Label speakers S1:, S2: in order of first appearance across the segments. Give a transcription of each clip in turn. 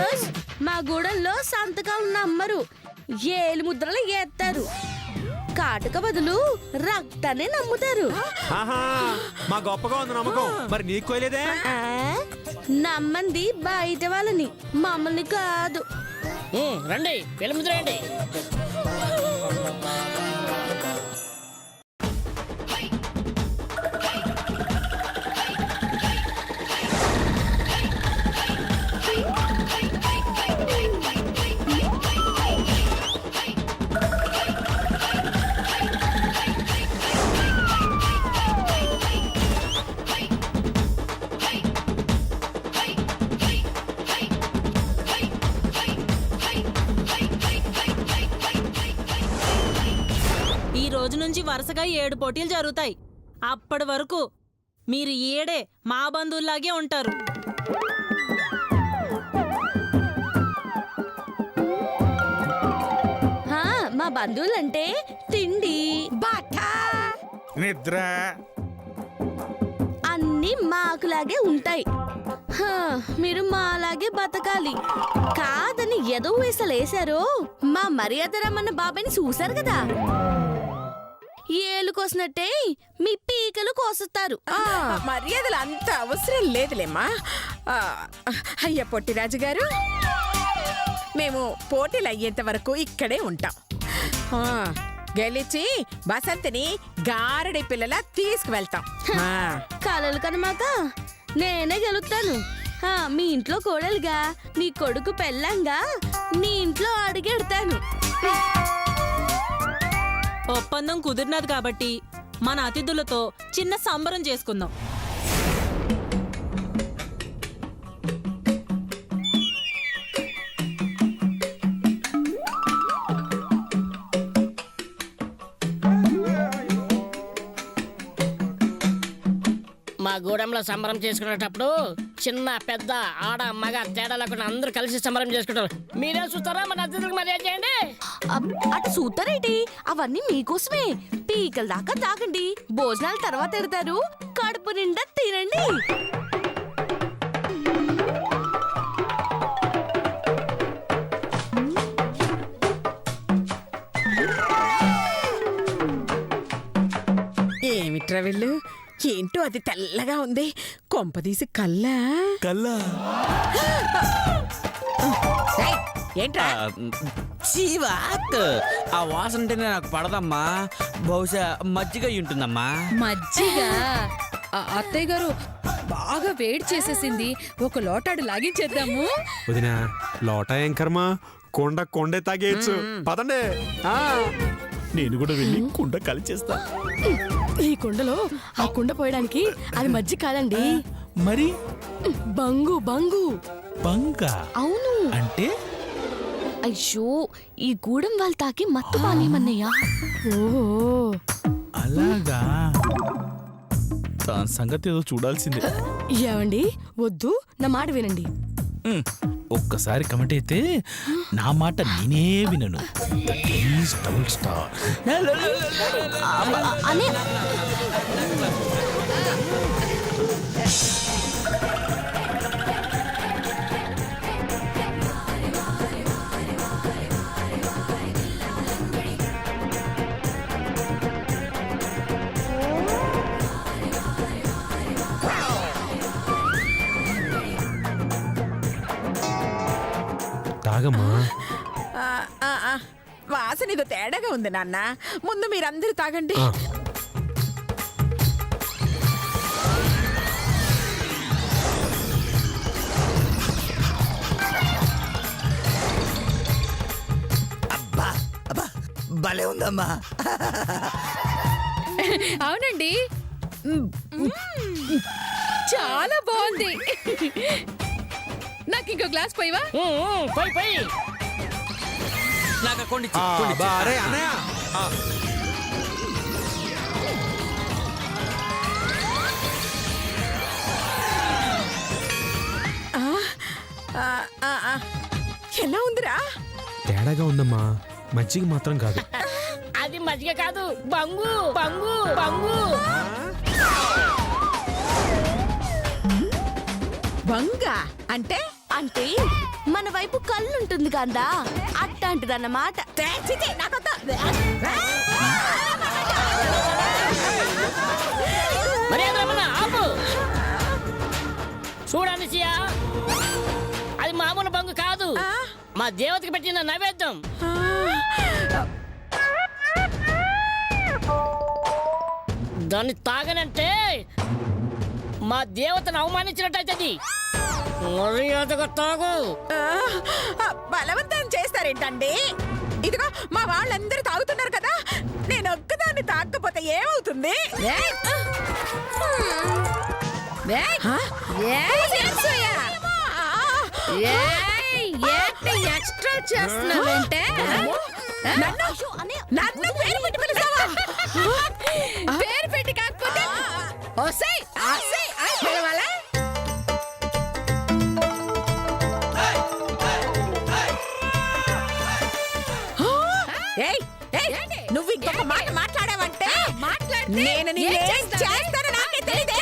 S1: Teachers మా గూడెల్లో సంతకాలు నమ్మరు, ఏలు ముద్రలు ఏత్తారు. కాటుక బదులు రక్తాన్ని నమ్ముతారు.
S2: మా గొప్పగా ఉంది నమ్మకం. మరి నీకు కోయలేదే?
S1: నమ్మంది బయట వాళ్ళని, మమ్మల్ని కాదు.
S3: రండి వేలు ముద్ర రండి.
S4: రోజు నుంచి వరుసగా 7 పోటీలు జరుగుతాయి. అప్పటి వరకు మీరు ఏడే మా బంధువుల్లాగే ఉంటారు.
S1: మా బంధువులంటే తిండి,
S5: బట్ట, నిద్ర
S1: అన్ని మాకులాగే ఉంటాయి. మీరు మాలాగే బతకాలి కాదని ఏదో వేసలేసారో మా మర్యాద రమ్మన్న బాబాయ్ని చూశారు కదా, ఏలు కోసినట్టే మీ పీకలు కోస్తారు.
S5: మర్యాదలు అంత అవసరం లేదులేమ్మా. అయ్య పొట్టిరాజు గారు, మేము పోటీలు అయ్యేంత వరకు ఇక్కడే ఉంటాం. గెలిచి బసంతిని గారడి పిల్లల తీసుకువెళ్తాం.
S1: కలలు కనమాక నేనే గెలుస్తాను. మీ ఇంట్లో కోడలుగా, నీ కొడుకు పెళ్ళంగా నీ ఇంట్లో అడిగెడతాను.
S4: ఒప్పందం కుదిరినది కాబట్టి మన అతిథులతో చిన్న సంబరం చేసుకుందాం.
S3: మా గూడెంలో సంబరం చేసుకునేటప్పుడు చిన్న పెద్ద ఆడ మగ తేడా లేకుండా అందరూ కలిసి సంబరం చేసుకుంటారు. మీరే చూస్తారా? మన అతిథులకు మర్యాద చేయండి.
S1: అటు చూస్తారేంటి? అవన్నీ మీకోసమే. పీకల దాకా తాగండి, భోజనాల తర్వాత ఎడతారు, కడుపు నిండా తినండి.
S5: ఏమిట్రా వీళ్ళు? ఏంటో అది తెల్లగా ఉంది, కొంపదీసి కల్లా
S2: కల్లా
S5: ఏంట్రా?
S6: ఆ వాసన అంటేనే నాకు పడదమ్మా. బహుశా మజ్జిగ ఉంటుందమ్మా.
S7: మజ్జిగ? అత్తయ్య గారు బాగా వేడి చేసేసింది, ఒక లోటాడు లాగించేద్దాము.
S2: వదినా, లోటా ఏం కర్మ, కొండే తాగేయచ్చు. పదండే. నేను కూడా వెళ్ళి కుండ కలిచేస్తా.
S7: ఈ కుండలో ఆ కుండ పోయడానికి అది మజ్జిగ కాదండి,
S8: మరి
S7: బంగు. బంగు
S8: బంగా?
S7: అవును.
S8: అంటే
S1: అయ్యో, ఈ గూడెం వాళ్ళు తాకి మత్తు బానేమన్నయ్యా.
S7: ఓహో,
S8: అలాగా? దాని సంగతి ఏదో చూడాల్సిందే.
S7: ఏమండి, వద్దు, నా మాట వినండి.
S8: ఒక్కసారి కమిట్ అయితే నా మాట నేనే వినను. Double star.
S2: తాగమ్మా.
S5: వాసన ఏదో తేడాగా ఉంది నాన్న. ముందు మీరందరూ తాగండి.
S6: అబ్బా అబ్బా, భలే ఉందమ్మా.
S7: అవునండి, చాలా బాగుంది. నాకు ఇంకో గ్లాస్ పోయివా?
S3: పోయి పోయి.
S6: నాకు కొండి
S2: అన్నయ్య.
S5: ఎలా ఉందిరా?
S2: తేడాగా ఉందమ్మా, మజ్జిగ మాత్రం కాదు.
S3: అది మజ్జిగ కాదు, బంగు బంగు బంగు.
S5: బంగా అంటే?
S1: అంటే మన వైపు కళ్ళు ఉంటుంది కదా అట్లాంటిదన్నమాట.
S3: మర్యాద రమణ ఆపు. చూడండి సియా, అది మామూలు బంగు కాదు, మా దేవతకి పెట్టిన నైవేద్యం. దాన్ని తాగనంటే మా దేవతను అవమానించినట్టయితది. మర్యాదగా తాగు.
S5: బలవంతం చేస్తారేంటండి? ఇదిగో మా వాళ్ళందరూ తాగుతున్నారు కదా, నేను ఒక్కదాన్ని తాగకపోతే ఏమవుతుంది?
S1: ఎక్స్ట్రా చేస్తున్నావంటే
S5: నన్ను పేరు పెట్టి పిలుస్తావా?
S1: పేరు పెట్టి కాకపోతే పిలవాలా?
S5: నువ్వు ఇంకొక మాట మాట్లాడావంటే నేను నిన్నేం చేస్తానో నాకే తెలియదే.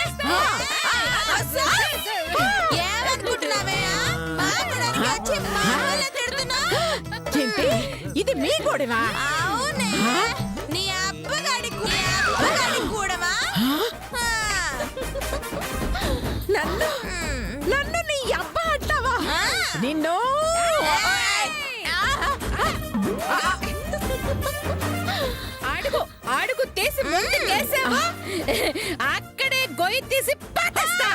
S5: ఏంటి ఇది మీ గొడవా?
S1: నీ అబ్బగాడి కూడవా?
S5: నన్ను నీ అబ్బ అంటావా? నిన్ను
S1: అడుగు తీసి ముందుకేసావా అక్కడే గొయ్యి తీసి పట్టేస్తా.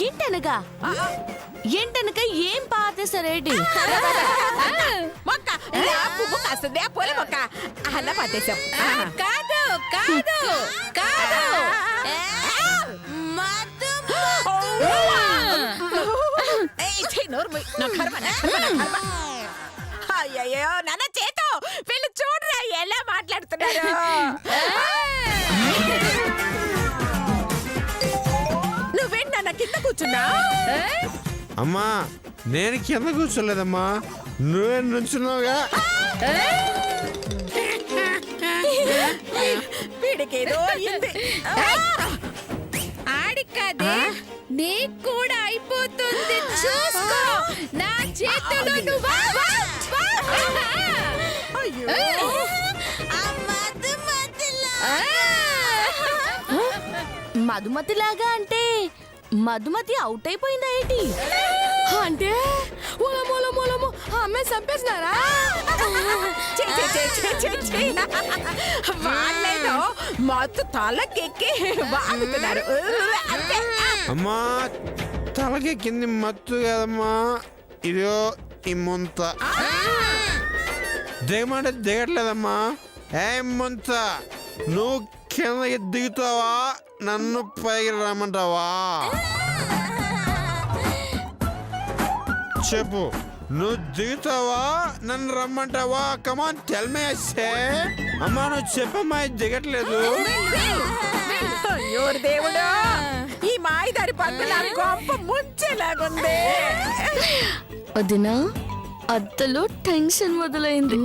S1: ఏంటనగా ఏంటనక ఏం పాతేశారేటి?
S5: మొక్క పువ్వు కాస్తుంది, ఆ పూల మొక్క అలా పట్టేశాం.
S1: కాదు కాదు కాదు
S5: అయ్యో నాన్న చేతో వీళ్ళు చూడరా ఎలా మాట్లాడుతున్నారు. నువ్వేంటి నాన్న కింద కూర్చున్నా?
S2: అమ్మా నేను కింద కూర్చోలేదమ్మా, నువ్వే నుంచున్నావుగా.
S5: వీడికేదో అయింది.
S1: ఆడికాదే నీకు కూడా అయిపోతుంది, చూసుకో. నా చేతిలో నువ్వు మధుమతిలాగా అంటే మధుమతి అవుట్ అయిపోయిందా ఏంటి?
S7: అంటే అమ్మాయి చంపేసినారా?
S5: వాళ్ళేదో మత్తు తలకెక్కి వాగుతున్నారు అంతే.
S2: అమ్మా తలకి కింది మత్తు కదమ్మా, ఇదో ఈ ముంత దిగమంటే దిగట్లేదమ్మా. ఏ ముంత, నువ్వు కిందకి దిగుతావా నన్ను పైకి రమ్మంటావా? చెప్పు, నువ్వు దిగుతావా నన్ను రమ్మంటావా? Come on tell me. అమ్మా నువ్వు చెప్పమ్మా, దిగట్లేదు.
S5: అయ్యో దేవుడా, ఈ మాయదారి పన్ను నా గొప్ప ముంచేలాగుంది.
S1: వదినా అత్తలో టెన్షన్ మొదలైంది.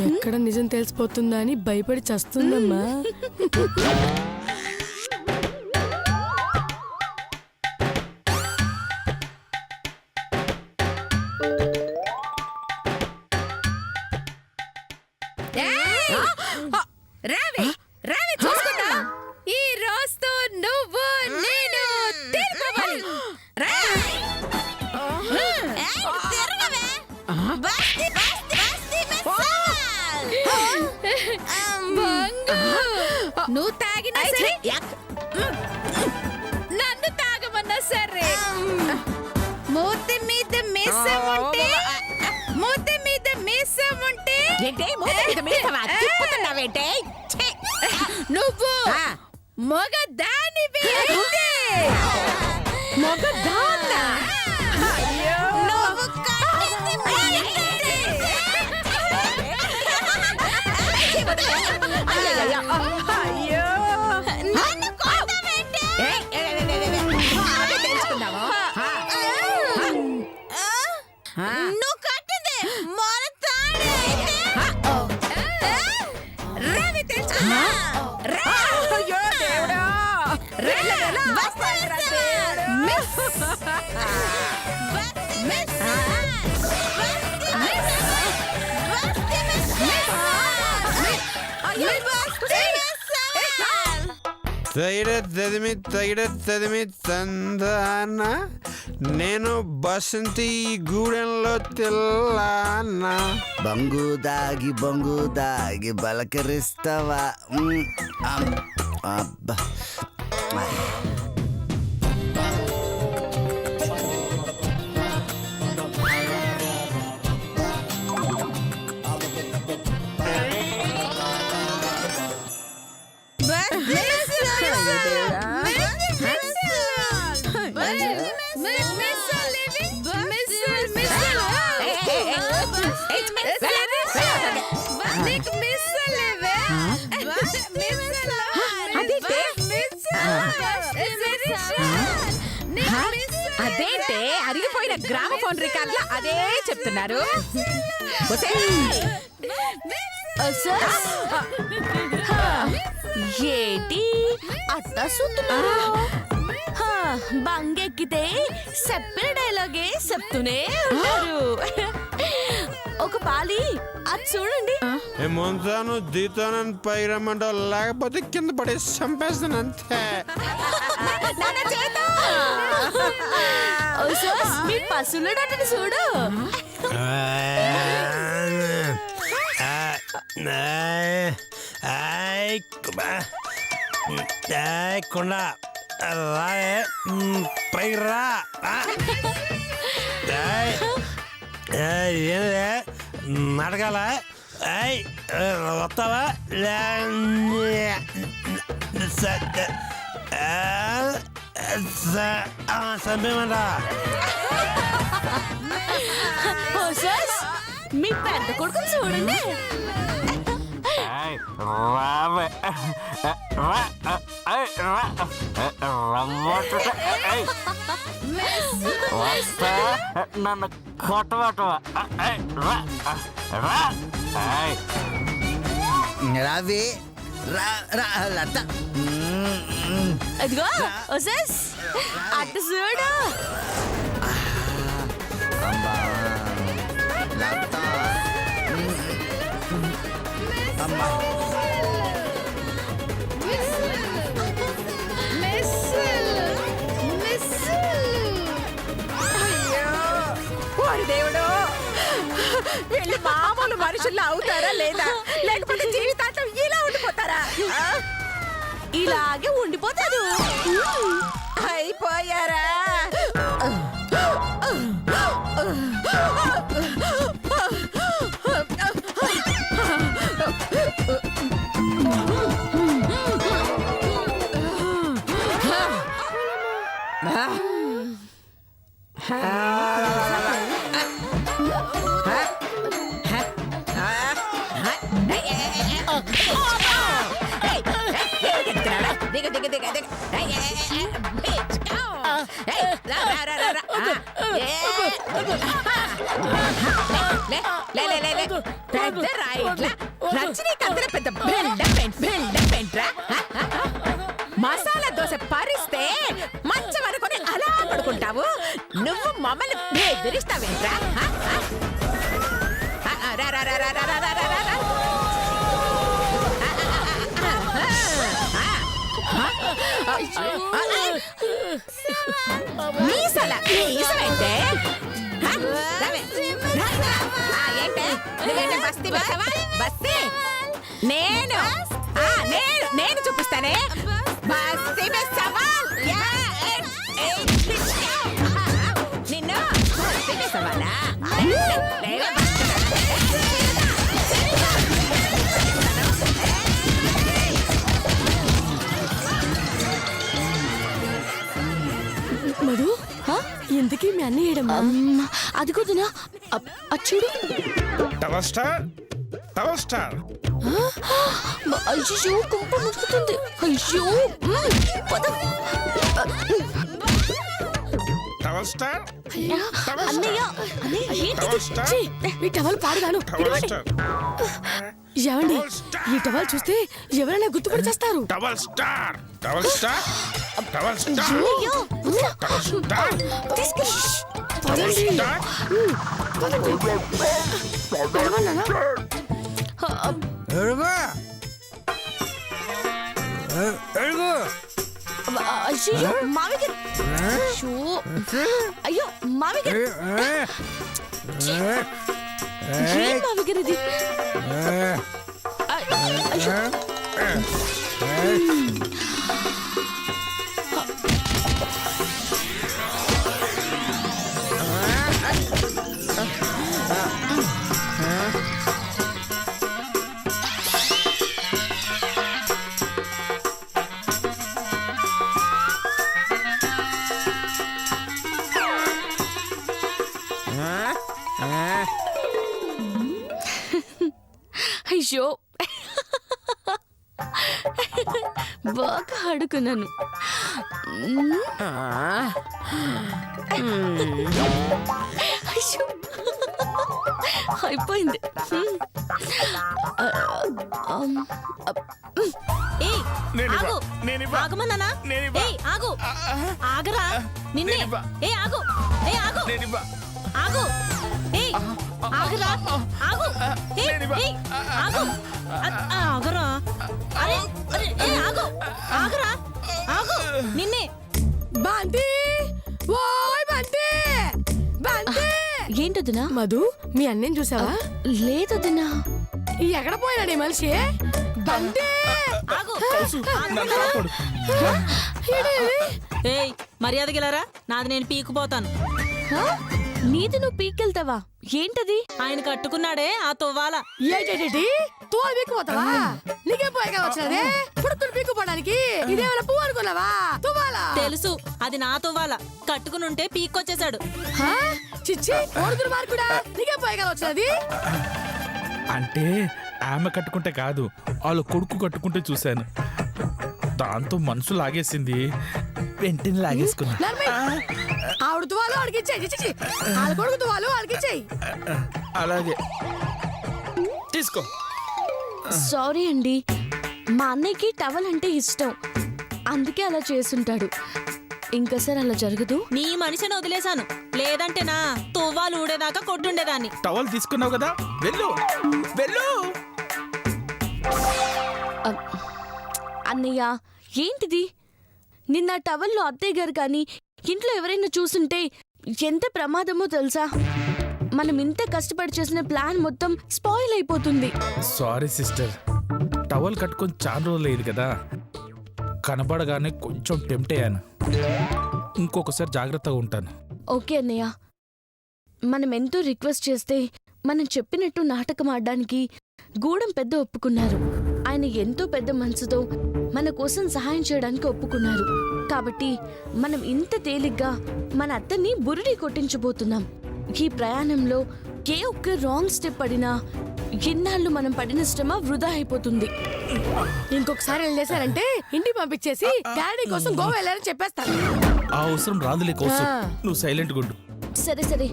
S7: ఎక్కడ నిజం తెలిసిపోతుందా అని భయపడి చస్తుందమ్మా.
S1: రావే చూసుకుంటా. ఈ రోజుతో నువ్వు నేను తీరుకోవాలి. నువ్వు తాగినా సరే, నన్ను తాగమన్నా సరే, మూతి మీద మీసం ఉంటే
S5: ఏంటి మూతి మీద మీసమా? తిప్పుతున్నావేంటి?
S1: నువ్వు మగదానివి అయితే.
S5: మగదాన్నా? అయ్యో
S1: నువ్వు కట్టింది మగదానివి.
S5: అయ్యో
S1: నన్ను కొట్టవేంటి?
S5: తెలుసుకున్నావా?
S1: నువ్వు కట్టింది మొరతాడే. రవి తెలుసు
S5: అయ్యో దేవుడా రెల్ల వస్తాయిరా దేవుడా.
S2: తగిడ తందాన నేను బసంతి గూడెంలో తెల్లానా
S6: బంగు దాగి బలకరిస్తావా అబ్బా
S5: అదేంటే అరిగిపోయిన గ్రామఫోన్ రికార్డులో అదే చెప్తున్నారు.
S1: ఏంటి అట్టా సుత్తున్నారు? బంగెక్కితే చెప్పిన డైలాగే చెప్తూనే ఉంటారు. ఒక పాలి అది చూడండి.
S2: ముంతాను దీతానని పై రమ్మంటావు, లేకపోతే కింద పడి చంపేస్తాను అంతే.
S1: మీ పశువుల డాక్టర్ చూడు.
S2: కొండ పైరా నడగాల వస్తావా చంపేమంట.
S1: మీ పెద్ద కొడుకు చూడండి.
S6: నన్ను కొట్టబట్టవా రవి లత
S1: అదిగో ఓసస్ అటు చూడు.
S6: లత అమ్మా
S5: దేవుడు వీళ్ళు మామూలు మనుషుల్లో అవుతారా లేదా, లేకపోతే జీవితాంతం ఇలా ఉండిపోతారా?
S1: ఇలాగే ఉండిపోతారు.
S5: అయిపోయారా? పెద్ద రాయిట్లా రజనీకాంత్ పెద్ద మసాలా దోశ పరిస్తే మంచం అనుకుని అలా పడుకుంటావు. నువ్వు మమ్మల్ని బెదిరిస్తావేంట్రా? మీసలేంటే ఏంటే బస్తీ బస్తీ నేను చూపిస్తానే. బస్తీ సవాల్ నిన్ను సవాలా
S7: మధు ఎందుకీ మీ అన్న ఏడమ్మా?
S1: అది కుదునా అచ్చుడు. అయ్యో కుంప ముసుకుతుంది. అయ్యో
S8: డబల్ స్టార్
S1: అన్నయ్య అన్నయ్య ఏంటిది?
S7: ఛీ, ఈ టవల్ పాడుగాను ఇటువంటి. ఏమండి ఈ టవల్ చూస్తే ఎవరైనా గుర్తుపడి చేస్తారు.
S8: Double star double star double star
S1: అన్నయ్య, వదినా.
S8: డబల్ స్టార్
S1: తీసుకెళ్ళు.
S7: పదండి. పదండి. పదమన్నానా?
S1: అయ్యో మావి గారు. అయ్యో. అయ్యో మావి గారు. ఏం మావి గారు ఇది? అయ్యో. అయ్యో బాగా ఆడుకున్నాను. అయ్యో అయిపోయింది.
S4: ఏయ్ ఆగు ఆగమన్నానా? ఏయ్ ఆగు ఆగరా నిన్నే. ఏ ఆగు ఏ ఆగు ఆగు ఏయ్ ఆగరా ఆగు ఏయ్ ఏయ్ ఆగు ఆగరా. అరే అరే ఏ ఆగు ఆగరా ఆగు నిన్నే.
S7: బంతి ఓయ్ బంతి బంతి.
S1: ఏంటదినా?
S7: మధు మీ అన్నయ్య చూసావా?
S1: లేదదినా.
S7: ఎక్కడ పోయినాడు ఈ మనిషి? బంతి
S4: ఆగు
S8: నన్ను కాపాడు.
S4: ఏయ్ మర్యాద గెలరా, నాది నేను పీకుపోతాను.
S1: నీది నువ్వు పీకెళ్తావా? ఏంటది?
S4: ఆయన కట్టుకున్నాడే ఆ తొవ్వాల.
S7: ఏంటి తోలు పీక్కుపోతావా? నీకే పోయగా వచ్చినదే పుడుతులు పీక్కుపోవడానికి. ఇదేమైనా పువ్వు అనుకున్నావా? తువ్వాలా?
S4: తెలుసు అది నా తొవ్వాల. కట్టుకునుంటే పీక్కొచ్చేశాడు.
S7: హా? చిచ్చి ఓడుతురు మార్కుడా, నీకే పోయగా వచ్చినది.
S8: అంటే ఆమె కట్టుకుంటే కాదు, వాళ్ళ కొడుకు కట్టుకుంటే చూశాను. దాంతో మనసు లాగేసింది, వెంటనే లాగేసుకున్నా.
S7: ఆవిడ తువాలు ఆడికి ఇచ్చేయి. చిచ్చి వాళ్ళ కొడుకు తువాలు వాళ్ళకి ఇచ్చేయి.
S8: అలాగే తీసుకో.
S1: సారీ అండి, మా అన్నయ్యకి టవల్ అంటే ఇష్టం, అందుకే అలా చేసుంటాడు. ఇంకోసారి అలా జరగదు.
S4: నీ మనిషిని వదిలేశాను, లేదంటే నా తొవ్వాలు ఊడేదాకా కొట్టుండేదాన్ని.
S8: టవల్ తీసుకున్నావు కదా, వెళ్ళు వెళ్ళు.
S1: అన్నయ్య ఏంటిది? నిన్న టవల్లో అత్తయ్య గారు కానీ ఇంట్లో ఎవరైనా చూసుంటే ఎంత ప్రమాదమో తెలుసా? మనం ఇంత కష్టపడి చేసిన ప్లాన్ మొత్తం స్పాయిల్ అయిపోతుంది.
S8: సారీ సిస్టర్, టవల్ కట్టుకొని చాలా రోజులు అయ్యింది కదా, కనబడగానే కొంచెం టెంప్ట్ అయ్యాను. ఇంకొకసారి జాగ్రత్తగా ఉంటాను.
S1: ఓకే అన్నయ్య, మనం ఎంతో రిక్వెస్ట్ చేస్తే మనం చెప్పినట్టు నాటకం ఆడడానికి గూడెం పెద్ద ఒప్పుకున్నారు. ఆయన ఎంతో పెద్ద మనసుతో మన కోసం సహాయం చేయడానికి ఒప్పుకున్నారు. కాబట్టి మనం ఇంత తేలిగ్గా మన అత్తని బురిడి కొట్టించబోతున్నాం. ఈ ప్రయాణంలో ఏ ఒక్క రాంగ్ స్టెప్ పడినా ఇన్నాళ్ళు మనం పడిన శ్రమ వృధా అయిపోతుంది.
S7: ఇంకొకసారి వెళ్ళేశారంటే ఇంటికి పంపించేసి డాడీ కోసం గోవా వెళ్ళారని చెప్పేస్తాను.
S8: ఆ అవసరం రాదులే కోసం, నువ్వు సైలెంట్గా ఉండు.
S1: సరే సరే,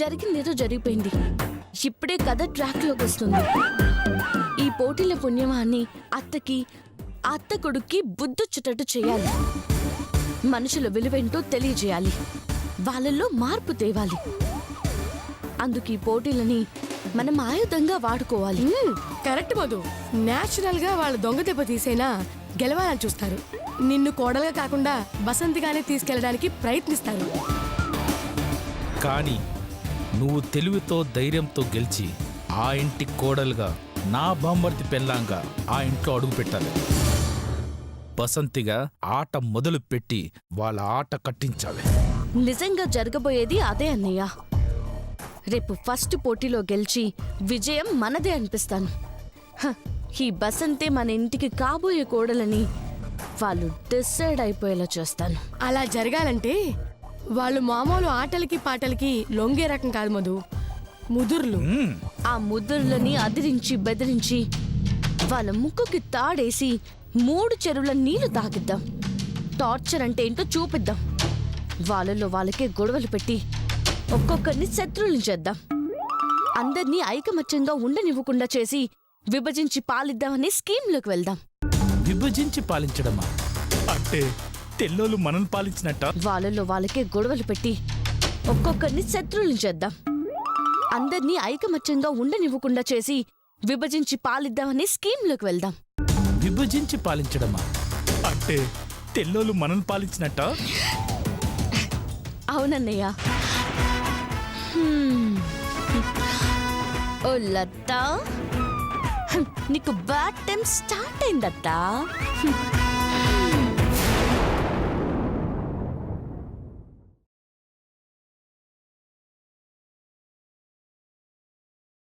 S1: జరిగిందేదో జరిగిపోయింది. ఇప్పుడే కథ ట్రాక్లోకి వస్తుంది. ఈ పోటీల పుణ్యమాన్ని అత్తకి అత్త కొడుక్కి బుద్ధొచ్చేటట్టు చేయాలి. మనుషుల విలువేంటో తెలియజేయాలి. వాళ్ళల్లో మార్పు తేవాలి. అందుకు ఈ పోటీలని మనం ఆయుధంగా వాడుకోవాలి.
S7: కరెక్ట్ మధు. నేచురల్ గా వాళ్ళ దొంగ దెబ్బ తీసైనా గెలవాలని చూస్తారు. నిన్ను కోడలుగా కాకుండా బసంతిగానే తీసుకెళ్ళడానికి ప్రయత్నిస్తారు.
S8: కానీ నువ్వు తెలివితో ధైర్యంతో గెలిచి ఆ ఇంటి కోడలుగా, నా బామ్మర్తి పెళ్ళాంగా ఆ ఇంట్లో అడుగు పెట్టాలి. బసంతిగా ఆట మొదలు పెట్టి వాళ్ళ ఆట కట్టించాలి.
S1: నిజంగా జరగబోయేది అదే అన్నయ్య. రేపు ఫస్ట్ పోటీలో గెలిచి విజయం మనదే అనిపిస్తాను. ఈ బసంతే మన ఇంటికి కాబోయే కోడలని వాళ్ళు డిసైడ్ అయిపోయేలా చేస్తాను.
S7: అలా జరగాలంటే వాళ్ళు మామూలు ఆటలకి పాటలకి లొంగే రకం కాదు మధు, ముదుర్లు.
S1: ఆ ముద్దులని అదిరించి బెదిరించి వాళ్ళ ముక్కుకి తాడేసి 3 చెరువుల నీళ్లు తాగిద్దాం. టార్చర్ అంటే ఏంటో చూపిద్దాం. వాళ్ళలో వాళ్ళకే గొడవలు పెట్టి ఒక్కొక్కరిని శత్రువులను చేద్దాం. అందర్నీ ఐకమత్యంగా ఉండనివ్వకుండా చేసి విభజించి పాలిద్దామని స్కీమ్లోకి వెళ్దాం.
S8: విభజించి పాలించడమా? అంటే తెల్లోళ్ళు మనల్ని పాలించినట్ట?
S1: వాళ్ళలో వాళ్ళకే గొడవలు పెట్టి ఒక్కొక్కరిని శత్రువులను చేద్దాం. అందర్నీ ఐకమత్యంగా ఉండనివ్వకుండా చేసి విభజించి పాలిద్దామని స్కీమ్లోకి వెళ్దాం.
S8: విభజించి పాలించడమా? అంటే తెల్లోళ్ళు మనల్ని పాలించినట్ట?
S1: అవునన్నయ్య. ఓ లతా, నీకు బ్యాడ్ టైం స్టార్ట్ అయిందత్తా.